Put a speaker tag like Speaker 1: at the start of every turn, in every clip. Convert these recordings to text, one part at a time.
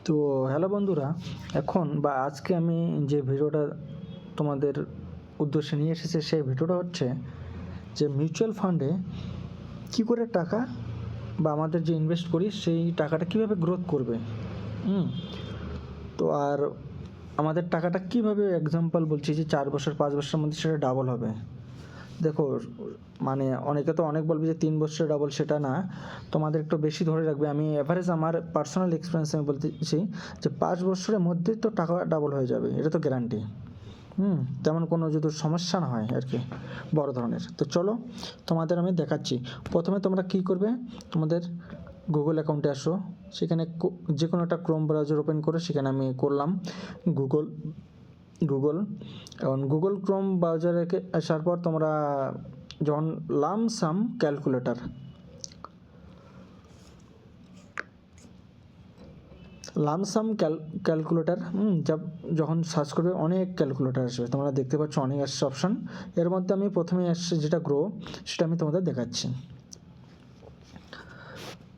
Speaker 1: তো হ্যালো বন্ধুরা, এখন বা আজকে আমি যে ভিডিওটা তোমাদের উদ্দেশ্যে নিয়ে এসেছি সেই ভিডিওটা হচ্ছে যে মিউচুয়াল ফান্ডে কী করে টাকা বা আমাদের যে ইনভেস্ট করি সেই টাকাটা কীভাবে গ্রোথ করবে। তো আর আমাদের টাকাটা কীভাবে এক্সাম্পল বলছি যে 4 বছর 5 বছরের মধ্যে সেটা ডাবল হবে। দেখো, মানে অনেকে তো অনেক বলবে যে 3 বছরে ডাবল, সেটা না, তোমাদের একটু বেশি ধরে রাখবে। আমি অ্যাভারেজ আমার পার্সোনাল এক্সপিরিয়েন্স আমি বলতেছি যে 5 বছরের মধ্যেই তো টাকা ডাবল হয়ে যাবে, এটা তো গ্যারান্টি। তেমন কোনো যদি সমস্যা না হয় আর কি বড় ধরনের। তো চলো তোমাদের আমি দেখাচ্ছি। প্রথমে তোমরা কী করবে, তোমাদের গুগল অ্যাকাউন্টে আসো, সেখানে যে কোনো একটা ক্রোম ব্রাউজার ওপেন করে সেখানে আমি করলাম গুগল এবং গুগল ক্রোম ব্রাউজারে আসার পর তোমরা যখন লামসাম ক্যালকুলেটার যখন সার্চ করবে অনেক ক্যালকুলেটার আসবে, তোমরা দেখতে পাচ্ছ অনেক আসছে অপশান। এর মধ্যে আমি প্রথমে আসছে যেটা গ্রো, সেটা আমি তোমাদের দেখাচ্ছি।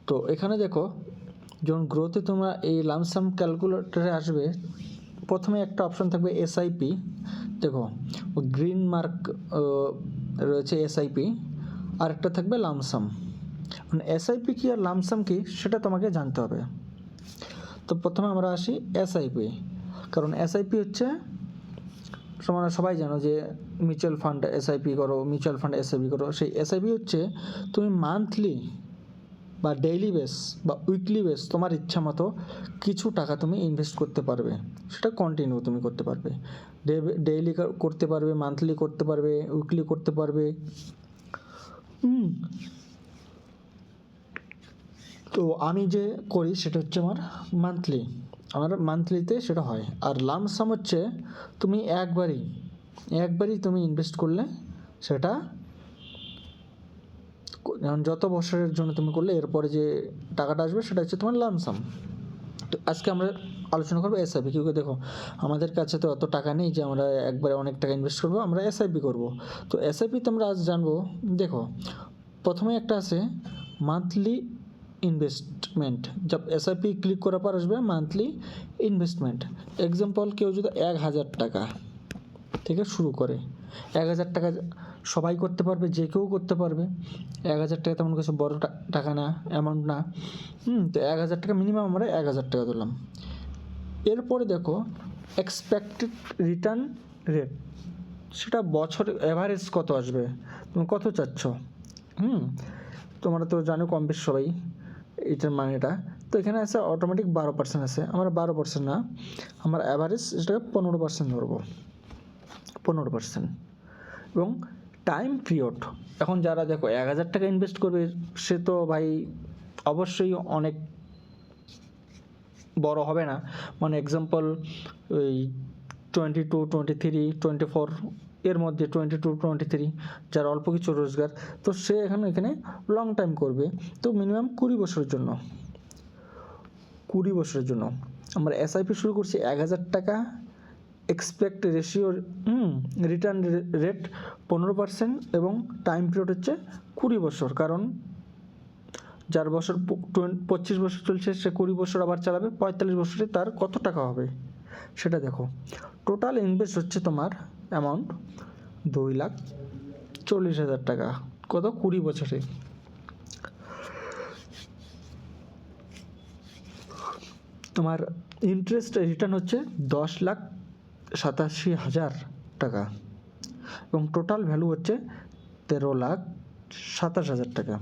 Speaker 1: তো এখানে দেখো, যখন গ্রোতে তোমরা এই লামসাম ক্যালকুলেটারে আসবে, প্রথমে একটা অপশান থাকবে এসআইপি। দেখো, গ্রিন মার্ক রয়েছে এসআইপি, আর একটা থাকবে লামসাম। মানে এসআইপি কি আর লামসাম কি সেটা তোমাকে জানতে হবে। তো প্রথমে আমরা আসি এসআইপি, কারণ এসআইপি হচ্ছে তোমরা সবাই জানো যে মিউচুয়াল ফান্ড এসআইপি করো, মিউচুয়াল ফান্ড এসআইপি করো। সেই এসআইপি হচ্ছে তুমি মান্থলি বা ডেইলি বেস বা উইকলি বেস তোমার ইচ্ছা মতো কিছু টাকা তুমি ইনভেস্ট করতে পারবে, সেটা কন্টিনিউ তুমি করতে পারবে। ডেইলি করতে পারবে, মান্থলি করতে পারবে, উইকলি করতে পারবে। তো আমি যে করি সেটা হচ্ছে আমার মান্থলিতে সেটা হয়। আর লামসাম হচ্ছে তুমি একবারই তুমি ইনভেস্ট করলে সেটা যত বছরের জন্য তুমি করলে এরপরে যে টাকাটা আসবে সেটা হচ্ছে তোমার লামসাম। তো আজকে আমরা আলোচনা করবো এসআইপি। কেউ দেখো, আমাদের কাছে তো অত টাকা নেই যে আমরা একবারে অনেক টাকা ইনভেস্ট করবো, আমরা এসআইপি করবো। তো এসআইপিতে আমরা আজ জানবো। দেখো, প্রথমে একটা আছে মান্থলি ইনভেস্টমেন্ট। जब এসআইপি ক্লিক করার পর আসবে মান্থলি ইনভেস্টমেন্ট। এক্সাম্পল, কেউ যদি 1000 টাকা থেকে শুরু করে, 1000 টাকা সবাই করতে পারবে, যে কেউ করতে পারবে। 1000 টাকা তেমন কিছু বড় টাকা না, অ্যামাউন্ট না। তো 1000 টাকা মিনিমাম আমরা 1000 টাকা ধরলাম। এরপরে দেখো এক্সপেক্টেড রিটার্ন রেট, সেটা বছর অ্যাভারেজ কত আসবে, তুমি কত চাচ্ছ। তোমরা তো জানো কম বেশ সবাই এটার মানেটা। তো এখানে আছে অটোমেটিক 12% আছে, আমরা 12% না, আমার অ্যাভারেজ সেটাকে 15% ধরবো, 15%। এবং টাইম পিরিয়ড, এখন যারা দেখো 1000 টাকা ইনভেস্ট করবে সে তো ভাই অবশ্যই অনেক বড় হবে না। মানে এক্সাম্পল ওই 22, 23, 24 এর মধ্যে, 22, 23 যার অল্প কিছু রোজগার, তো সে এখানে লং টাইম করবে। তো মিনিমাম 20 বছরের জন্য আমরা এসআইপি শুরু করছি 1000 টাকা। এক্সপেক্ট রেশিও রিটার্ন রেট 15% এবং টাইম পিরিয়ড হচ্ছে 20 বছর। কারণ যার বছর 25 বছর চলছে সে 20 বছর আবার চালাবে, 45 বছরে তার কত টাকা হবে সেটা দেখো। টোটাল ইনভেস্ট হচ্ছে তোমার অ্যামাউন্ট 2,40,000 টাকা, কত 20 বছরে। তোমার ইন্টারেস্ট রিটার্ন হচ্ছে 10,87,000 টাকা এবং টোটাল ভ্যালু হচ্ছে 13,27,000 টাকা।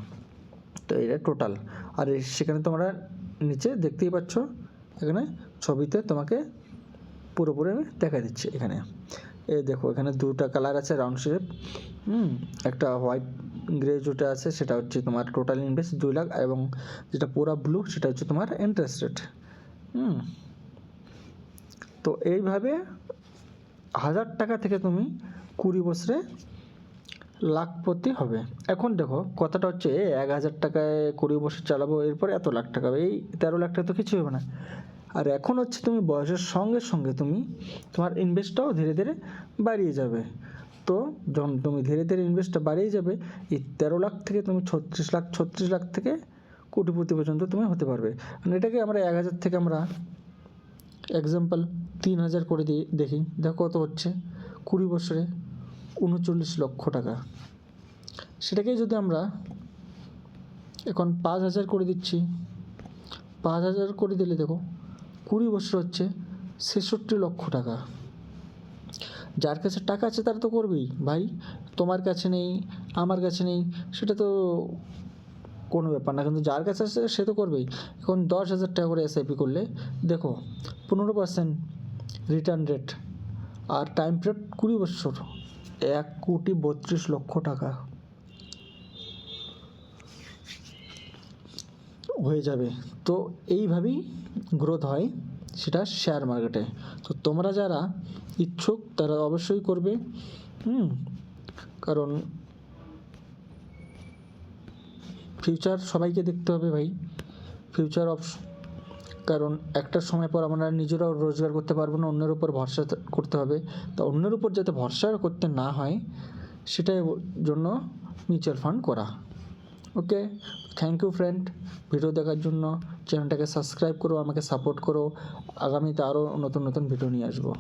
Speaker 1: তো এটা টোটাল। আর সেখানে তোমরা নিচে দেখতেই পাচ্ছ, এখানে ছবিতে তোমাকে পুরোপুরি আমি দেখা দিচ্ছি। এখানে এই দেখো, এখানে দুটো কালার আছে রাউন্ড শেপ, একটা হোয়াইট গ্রে যেটা আছে সেটা হচ্ছে তোমার টোটাল ইনভেস্ট 2 লাখ, এবং যেটা পুরো ব্লু সেটা হচ্ছে তোমার ইন্টারেস্ট রেট। তো এইভাবে 1000 টাকা থেকে তুমি 20 বছরে লাখপতি হবে। এখন দেখো কথাটা হচ্ছে 1000 টাকায় 20 বছর চালাবো, এরপরে এত লাখ টাকা হবে, এই 13 লাখ টাকা তো কিছু হবে না। আর এখন হচ্ছে তুমি বয়সের সঙ্গে সঙ্গে তোমার ইনভেস্টটাও ধীরে ধীরে বাড়িয়ে যাবে। তো যখন তুমি ধীরে ধীরে ইনভেস্টটা বাড়িয়ে যাবে, এই 13 লাখ থেকে তুমি 36 লাখ থেকে কোটিপতি পর্যন্ত তুমি হতে পারবে। মানে এটাকে আমরা 1000 থেকে আমরা এক্সাম্পল 3,000 করে দিই, দেখি দেখো কত হচ্ছে 20 বছরে 39 লক্ষ টাকা। সেটাকেই যদি আমরা এখন 5,000 করে দিচ্ছি, 5,000 করে দিলে দেখো 20 বছর হচ্ছে 66 লক্ষ টাকা। যার কাছে টাকা আছে তারা তো করবেই ভাই, তোমার কাছে নেই, আমার কাছে নেই, সেটা তো কোনো ব্যাপার না, কিন্তু যার কাছে আছে সে তো করবেই। এখন 10,000 টাকা করে এসআইপি করলে দেখো 15% রিটার্ন রেট, আর টাইম পিরিয়ড 20 বছর, 1,32,00,000 টাকা হয়ে যাবে। তো এইভাবেই গ্রোথ হয় সেটা শেয়ার মার্কেটে। তো তোমরা যারা ইচ্ছুক তারা অবশ্যই করবে, কারণ ফিউচার সবাইকে দেখতে হবে ভাই, ফিউচার কারণ একটা সময় পর আমরা নিজেরাও রোজগার করতে পারবো না, অন্যের উপর ভরসা করতে হবে। তো অন্যের উপর যাতে ভরসা করতে না হয় সেটাই জন্য মিউচুয়াল ফান্ড করা। ওকে, থ্যাংক ইউ ফ্রেন্ড, ভিডিও দেখার জন্য। চ্যানেলটাকে সাবস্ক্রাইব করো, আমাকে সাপোর্ট করো, আগামীতে আরও নতুন নতুন ভিডিও নিয়ে আসবো।